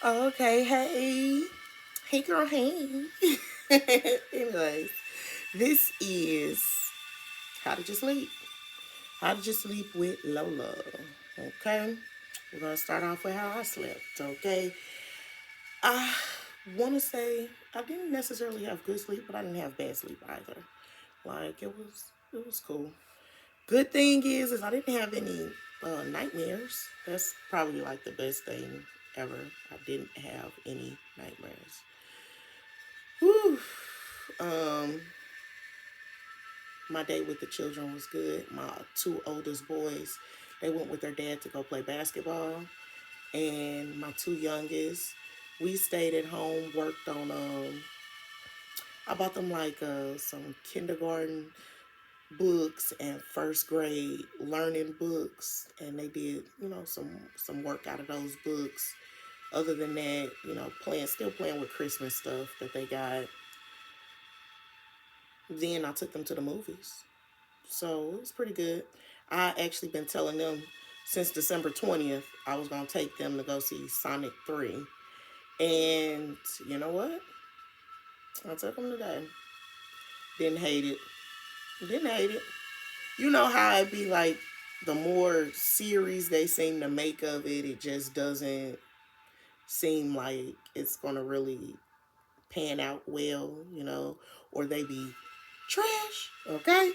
Okay, hey. Hey, girl, hey. Anyways, this is How Did You Sleep? How Did You Sleep with Lola? Okay, we're gonna start off with how I slept. Okay, I want to say I didn't necessarily have good sleep, but I didn't have bad sleep either. Like it was cool. Good thing is I didn't have any nightmares. That's probably like the best thing ever. I didn't have any nightmares. Whew. Um, my day with the children was good. My two oldest boys, they went with their dad to go play basketball, and my two youngest, we stayed at home, worked on. I bought them like some kindergarten books and first grade learning books, and they did some work out of those books. Other than that, still playing with Christmas stuff that they got. Then I took them to the movies. So it was pretty good. I actually been telling them since December 20th I was gonna take them to go see Sonic 3. And you know what? I took them today. Didn't hate it. Didn't hate it. You know how it be like the more series they seem to make of it, it just doesn't seem like it's gonna really pan out well, or they be trash, okay?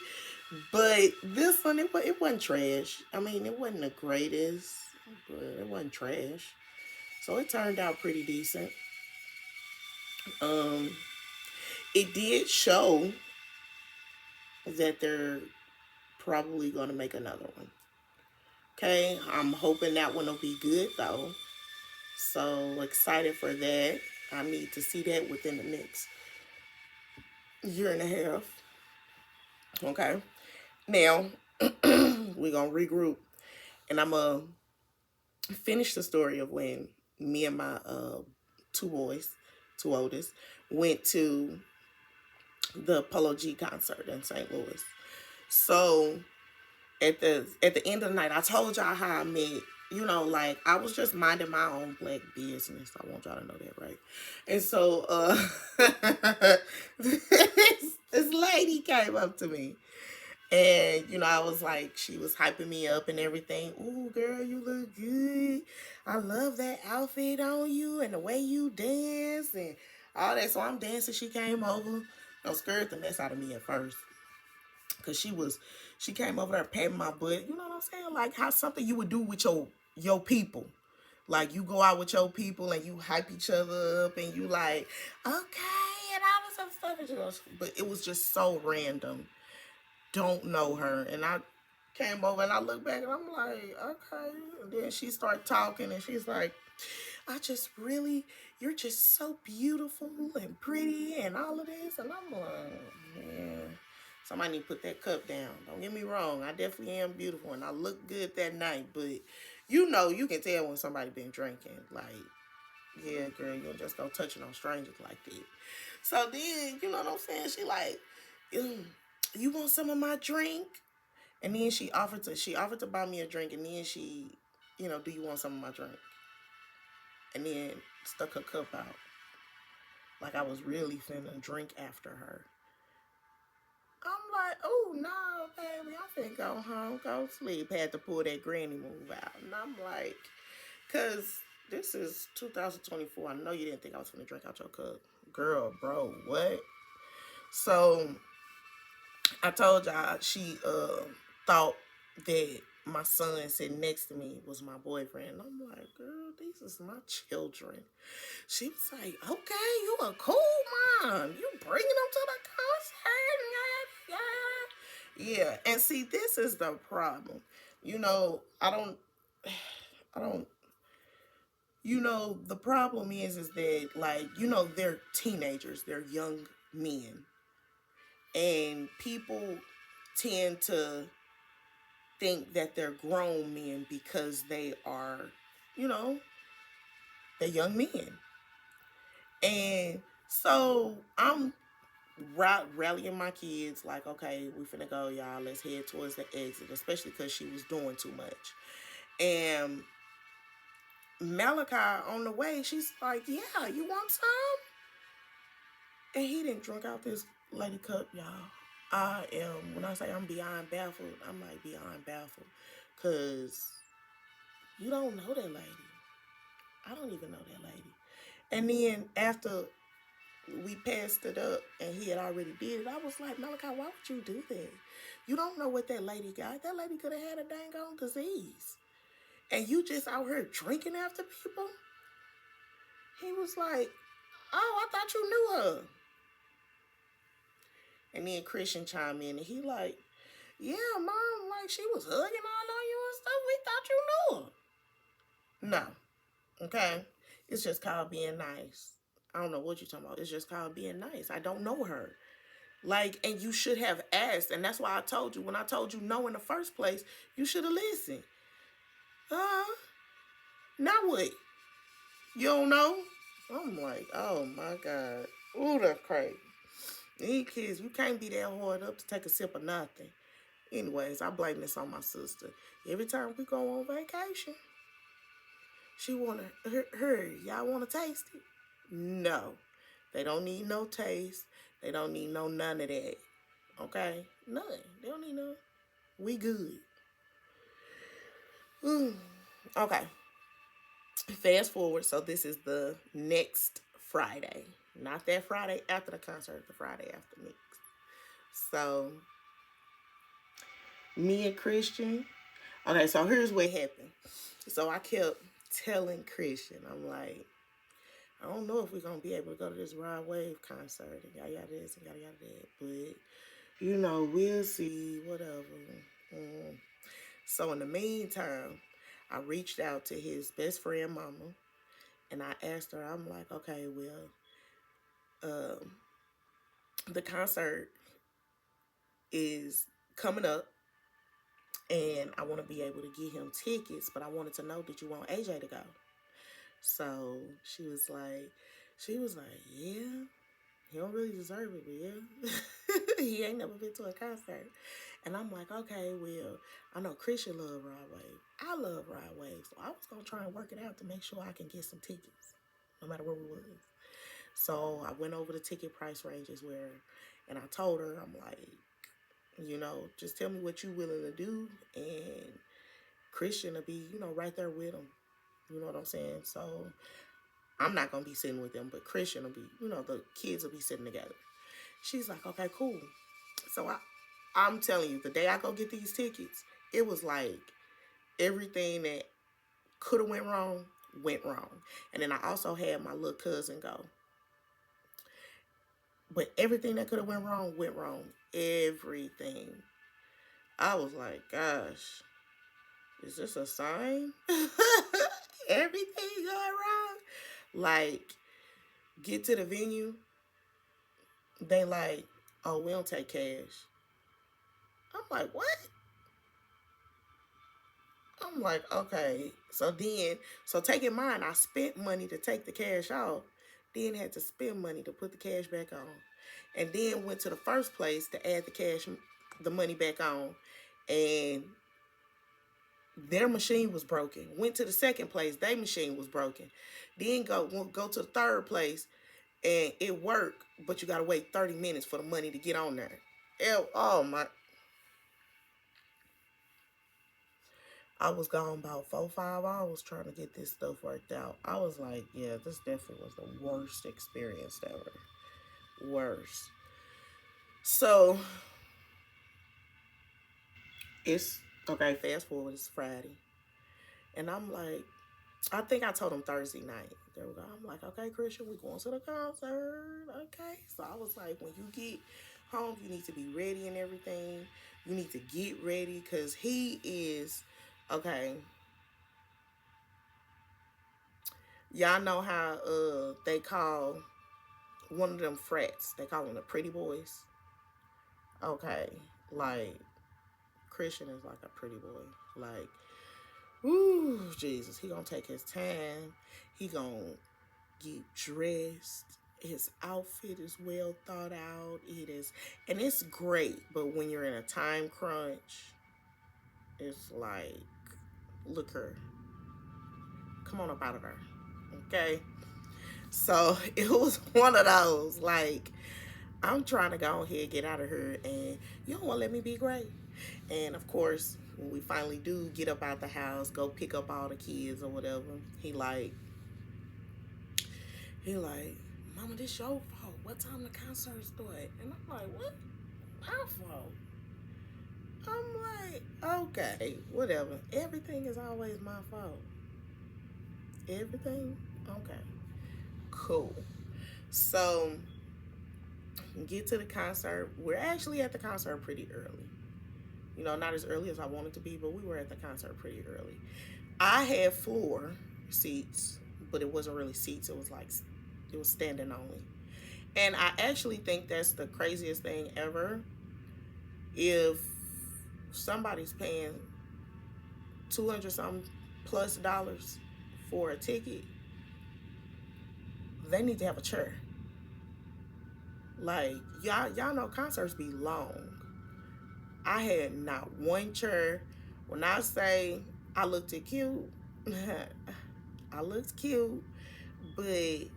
But this one, it wasn't trash. I mean, it wasn't the greatest, but it wasn't trash. So it turned out pretty decent. Um, it did show that they're probably going to make another one. Okay, I'm hoping that one will be good though. So excited for that. I need to see that within the next year and a half. Okay, now we're gonna regroup, and I'm gonna finish the story of when me and my two boys, two oldest, went to the Polo G concert in St. Louis. So at the end of the night, I told y'all how I met. Like I was just minding my own black business. I want y'all to know that, right? And so this lady came up to me, and I was like, she was hyping me up and everything. Ooh, girl, you look good. I love that outfit on you and the way you dance and all that. So I'm dancing. She came over. No, scared the mess out of me at first, cause she came over there patting my butt. You know what I'm saying? Like how something you would do with your people. Like you go out with your people and you hype each other up and you like, okay, and all this other stuff. But it was just so random. Don't know her. And I came over and I looked back and I'm like, okay. And then she started talking and she's like, you're just so beautiful and pretty and all of this. And I'm like, yeah. Somebody need to put that cup down. Don't get me wrong. I definitely am beautiful and I look good that night. But you can tell when somebody been drinking. Like, yeah, girl, you don't just go touching on strangers like that. So then, you know what I'm saying? She like, you want some of my drink? And then she offered to buy me a drink, and then do you want some of my drink? And then stuck her cup out like I was really finna drink after her. I'm like, oh no, baby, I finna go home, go sleep. Had to pull that granny move out, and I'm like, cause this is 2024. I know you didn't think I was gonna drink out your cup, girl, bro. What? So I told y'all she thought that my son sitting next to me was my boyfriend. I'm like, girl, these is my children. She was like, okay, you a cool mom. You bringing them to the concert. Yeah, yeah. Yeah. And see, this is the problem. I don't the problem is that, like, they're teenagers, they're young men, and people tend to think that they're grown men because you know, they're young men. And so I'm rallying my kids, like, okay, we finna go, y'all. Let's head towards the exit, especially because she was doing too much. And Malachi on the way, she's like, yeah, you want some? And he didn't drink out this lady cup, y'all. I am, when I say I'm beyond baffled, I'm like beyond baffled. Because you don't know that lady. I don't even know that lady. And then after we passed it up and he had already did it, I was like, Malachi, why would you do that? You don't know what that lady got. That lady could have had a dang on disease. And you just out here drinking after people? He was like, oh, I thought you knew her. And then Christian chimed in and he like, yeah, mom, like she was hugging all on you and stuff. We thought you knew her. No. Okay. It's just called being nice. I don't know what you're talking about. It's just called being nice. I don't know her. Like, and you should have asked. And that's why I told you, when I told you no in the first place, you should have listened. Now what? You don't know? I'm like, oh my God. Ooh, that's crazy. These kids, you can't be that hard up to take a sip of nothing. Anyways, I blame this on my sister. Every time we go on vacation, she wanna her y'all wanna taste it? No. They don't need no taste. They don't need no none of that. Okay? None. They don't need none. We good. Okay. Fast forward. So this is the next Friday. Not that Friday after the concert, the Friday after next. So me and Christian. Okay, so here's what happened. So I kept telling Christian, I'm like, I don't know if we're gonna be able to go to this Rod Wave concert and yada yada this and yada yada that, but you know, we'll see, whatever. So in the meantime, I reached out to his best friend mama and I asked her, I'm like, okay, well, the concert is coming up and I want to be able to get him tickets, but I wanted to know, did you want AJ to go? So she was like, yeah, he don't really deserve it, but yeah. He ain't never been to a concert. And I'm like, okay, well, I know Christian love Rod Wave. I love Rod Wave. So I was going to try and work it out to make sure I can get some tickets, no matter where we was. So I went over the ticket price ranges and I told her, I'm like, you know, just tell me what you willing to do. And Christian will be, you know, right there with him. You know what I'm saying? So I'm not going to be sitting with them, but Christian will be, you know, the kids will be sitting together. She's like, okay, cool. So I'm telling you, the day I go get these tickets, it was like everything that could have went wrong. And then I also had my little cousin go. But everything that could have went wrong. Everything. I was like, gosh, is this a sign? Everything going wrong. Like, get to the venue. They like, oh, we don't take cash. I'm like, what? I'm like, okay. So take in mind, I spent money to take the cash off, then had to spend money to put the cash back on. And then went to the first place to add the money back on. And their machine was broken. Went to the second place, their machine was broken. Then go to the third place, and it worked, but you gotta wait 30 minutes for the money to get on there. Oh my. I was gone about 4-5 hours trying to get this stuff worked out. I was like, yeah, this definitely was the worst experience ever. Worst. So, it's, okay, fast forward, it's Friday. And I'm like, I think I told him Thursday night. There we go. I'm like, okay, Christian, we going to the concert. Okay. So I was like, when you get home, you need to be ready and everything. You need to get ready because he is, okay. Y'all know how they call one of them frats. They call them the pretty boys. Okay. Like, Christian is like a pretty boy. Like, woo, Jesus. He gonna take his time. He gonna get dressed. His outfit is well thought out. And it's great. But when you're in a time crunch, it's like, look her. come on up out of there. Okay. So it was one of those, like, I'm trying to go ahead and get out of here, and you don't want to let me be great. And of course, when we finally do get up out the house, go pick up all the kids or whatever, he like, Mama, this your fault. What time the concert start? And I'm like, what? My fault? I'm like, okay, whatever. Everything is always my fault. Everything? Okay. Cool. So, get to the concert. We're actually at the concert pretty early. You know, not as early as I wanted to be, but we were at the concert pretty early. I had floor seats, but it wasn't really seats. It was standing only. And I actually think that's the craziest thing ever. If somebody's paying 200 something plus dollars for a ticket, they need to have a chair. Like, y'all know concerts be long. I had not one chair. When I say I looked cute, I looked cute, but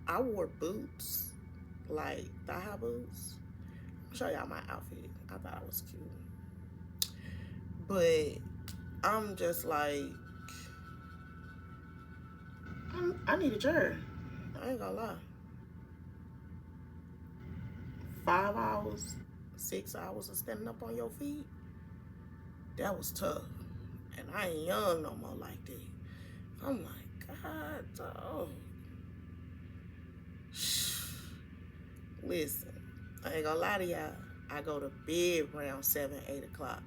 I wore boots, like thigh-high boots. I'll show y'all my outfit. I thought I was cute. But I'm just like, I need a chair. I ain't gonna lie. 5 hours, 6 hours of standing up on your feet, that was tough. And I ain't young no more like that. I'm like, God, dog. Listen, I ain't gonna lie to y'all. I go to bed around 7, 8 o'clock.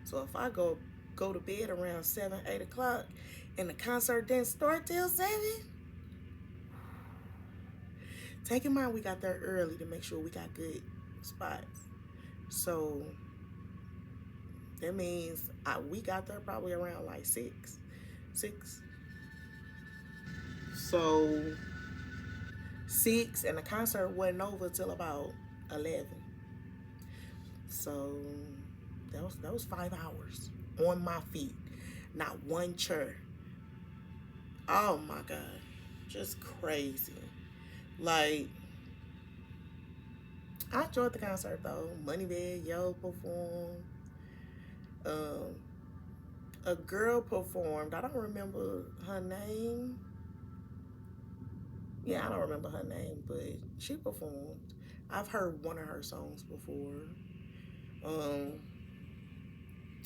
So if I go to bed around 7, 8 o'clock and the concert didn't start till 7, take in mind we got there early to make sure we got good spots. So that means we got there probably around like 6. So 6, and the concert wasn't over till about 11. So that was 5 hours on my feet, not one chair. Oh my God, just crazy. Like, I enjoyed the concert though. Moneybag Yo performed. A girl performed. I don't remember her name. Yeah, I don't remember her name, but she performed. I've heard one of her songs before.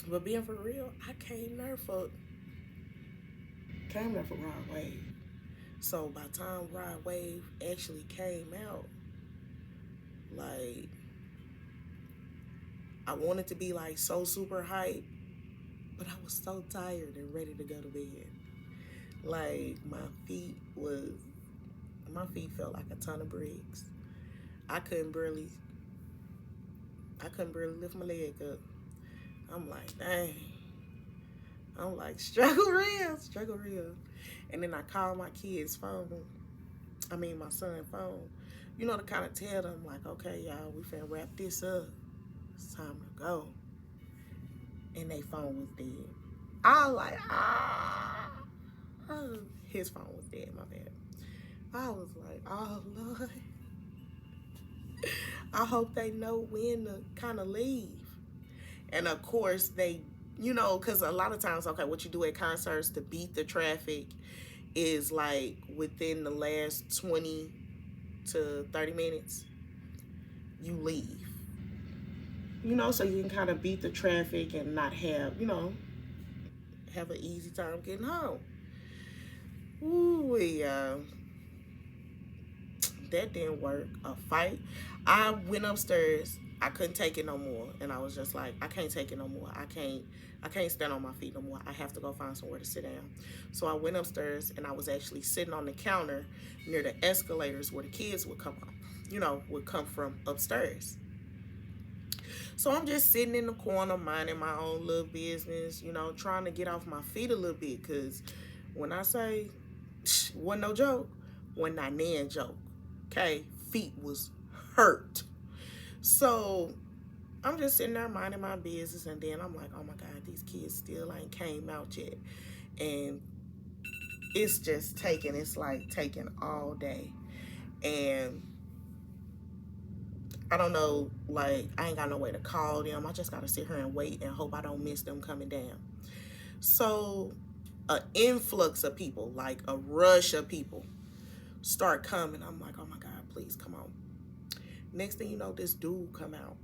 But being for real, I came there for Rod Wave. So by the time Rod Wave actually came out, like, I wanted to be like so super hyped, but I was so tired and ready to go to bed. Like, my feet felt like a ton of bricks. I couldn't barely lift my leg up. I'm like, dang. I'm like, struggle real. And then I called my kid's phone. My son's phone. You know, to kind of tell them, like, okay, y'all, we finna wrap this up. It's time to go. And their phone was dead. I was like, his phone was dead, my bad. I was like, oh, Lord. I hope they know when to kind of leave. And of course, they, you know, because a lot of times, okay, what you do at concerts to beat the traffic is like within the last 20 to 30 minutes, you leave. You know, so you can kind of beat the traffic and not have, you know, have an easy time getting home. Ooh, that didn't work. A fight. I went upstairs. I couldn't take it no more, and I was just like, I can't take it no more. I can't stand on my feet no more. I have to go find somewhere to sit down. So I went upstairs, and I was actually sitting on the counter near the escalators where the kids would come up, you know, would come from upstairs. So I'm just sitting in the corner, minding my own little business, you know, trying to get off my feet a little bit, because when I say, wasn't no joke, wasn't not nan joke. Okay, feet was hurt. So I'm just sitting there minding my business, and then I'm like, oh my God, these kids still ain't came out yet. And it's just taking, it's like taking all day. And I don't know, like, I ain't got no way to call them. I just got to sit here and wait and hope I don't miss them coming down. So an influx of people, like a rush of people, start coming. I'm like, oh my God, please come on. Next thing you know, this dude come out.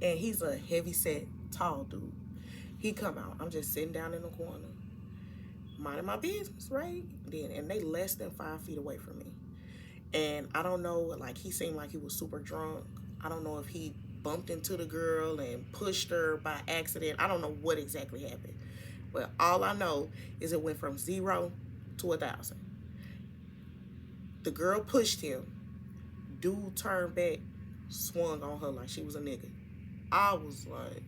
And he's a heavy-set, tall dude. He come out. I'm just sitting down in the corner, minding my business, right? And they less than 5 feet away from me. And I don't know, like, he seemed like he was super drunk. I don't know if he bumped into the girl and pushed her by accident. I don't know what exactly happened. But all I know is it went from 0 to 1,000. The girl pushed him. Dude turned back, swung on her like she was a nigga. I was like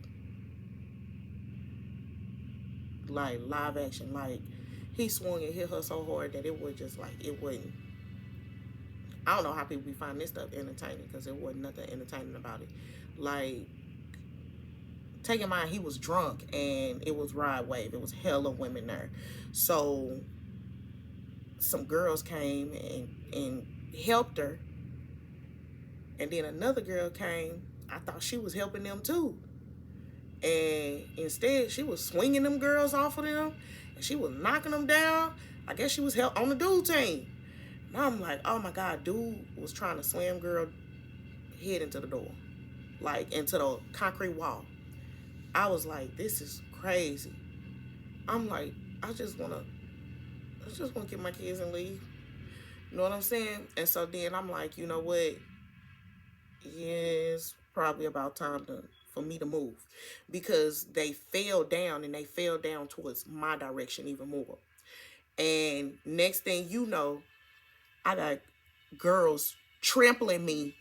live action. Like, he swung and hit her so hard that it was just like, it wouldn't. I don't know how people be finding this stuff entertaining, because there wasn't nothing entertaining about it. Like, take in mind, he was drunk and it was Ride Wave. It was hella women there. So some girls came and helped her. And then another girl came. I thought she was helping them too. And instead, she was swinging them girls off of them. And she was knocking them down. I guess she was on the dude team. And I'm like, oh my God, dude was trying to slam girl head into the door. Like, into the concrete wall. I was like, this is crazy. I'm like, I just wanna get my kids and leave. You know what I'm saying? And so then I'm like, you know what? Yeah, it's probably about time for me to move, because they fell down, and they fell down towards my direction even more. And next thing you know, I got girls trampling me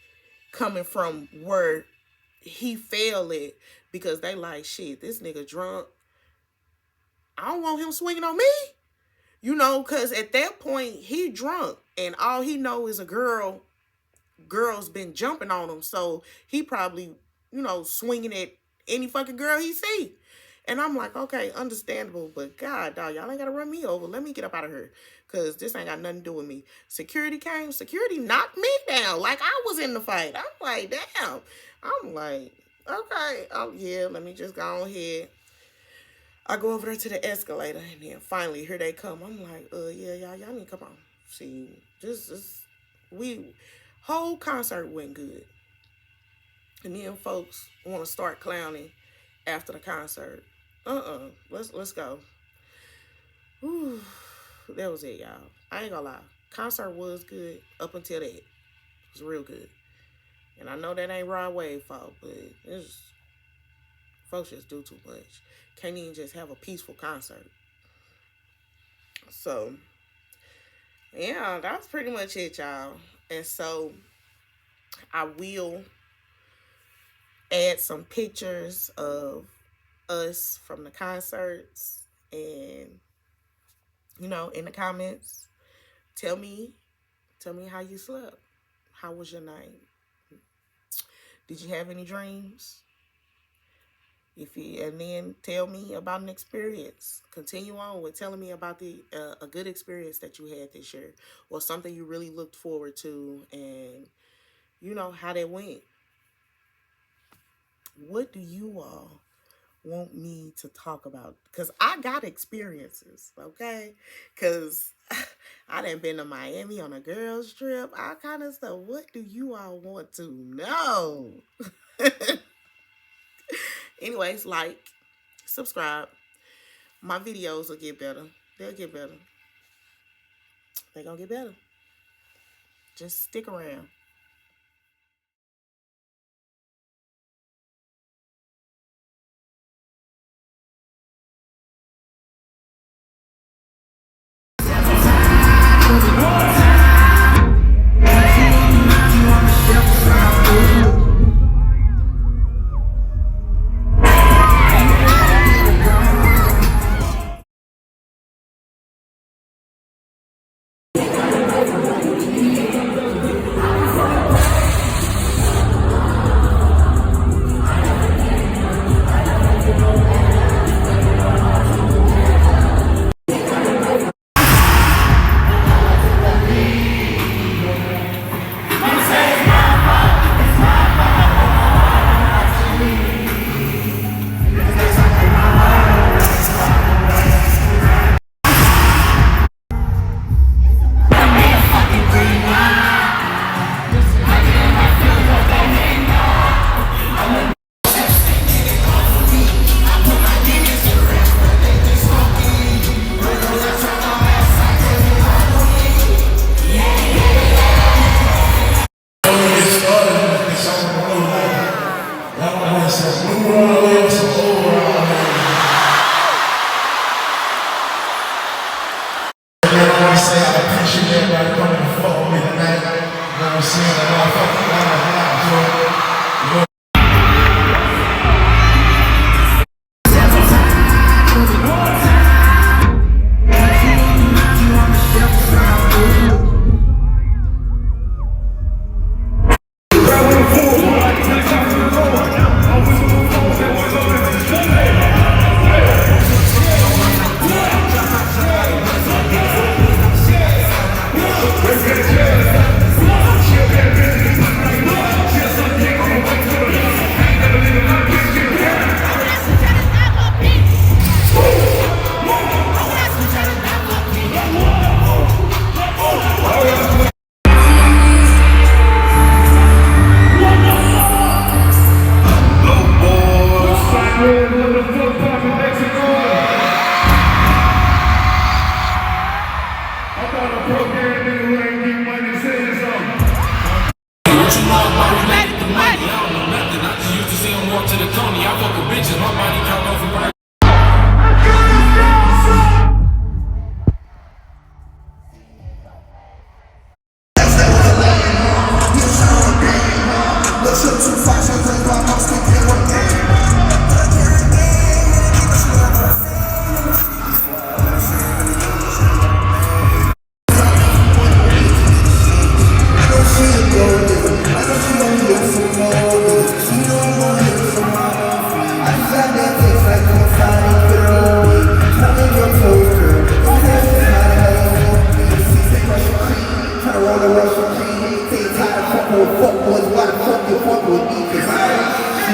coming from where he fell at, because they like, shit, this nigga drunk. I don't want him swinging on me. You know, because at that point, he drunk, and all he know is a girl's been jumping on him. So he probably, you know, swinging at any fucking girl he see. And I'm like, okay, understandable, but God, dog, y'all ain't got to run me over. Let me get up out of here, because this ain't got nothing to do with me. Security came. Security knocked me down like I was in the fight. I'm like, damn. I'm like, okay, oh yeah, let me just go on ahead. I go over there to the escalator, and then finally, here they come. I'm like, yeah, y'all need to come on. See, whole concert went good. And then folks want to start clowning after the concert. Let's go. Whew. That was it, y'all. I ain't gonna lie. Concert was good up until that. It was real good. And I know that ain't Rod Wave fault, but it's folks just do too much. Can't even just have a peaceful concert. So, yeah, that's pretty much it, y'all. And so, I will add some pictures of us from the concerts, and, you know, in the comments, tell me how you slept. How was your night? Did you have any dreams? And then tell me about an experience. Continue on with telling me about a good experience that you had this year, or something you really looked forward to, and you know how that went. What do you all want me to talk about? Because I got experiences, okay? Because I done been to Miami on a girls trip, all kind of stuff. What do you all want to know? Anyways, like, subscribe. My videos will get better. They'll get better. They're going to get better. Just stick around. say I appreciate everybody coming to fuck with me tonight. You know what I'm saying? I know I fuck with you guys.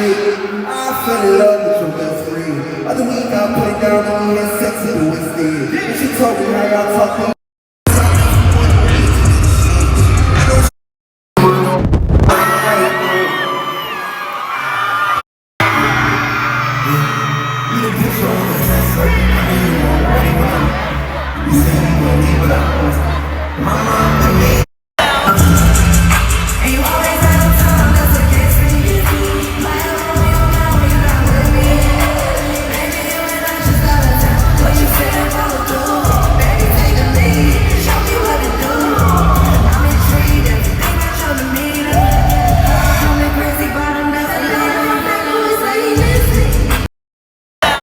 I fell in love with your best friend. Other week I put it down on me and sex it instead. And she told me how y'all talking. Mama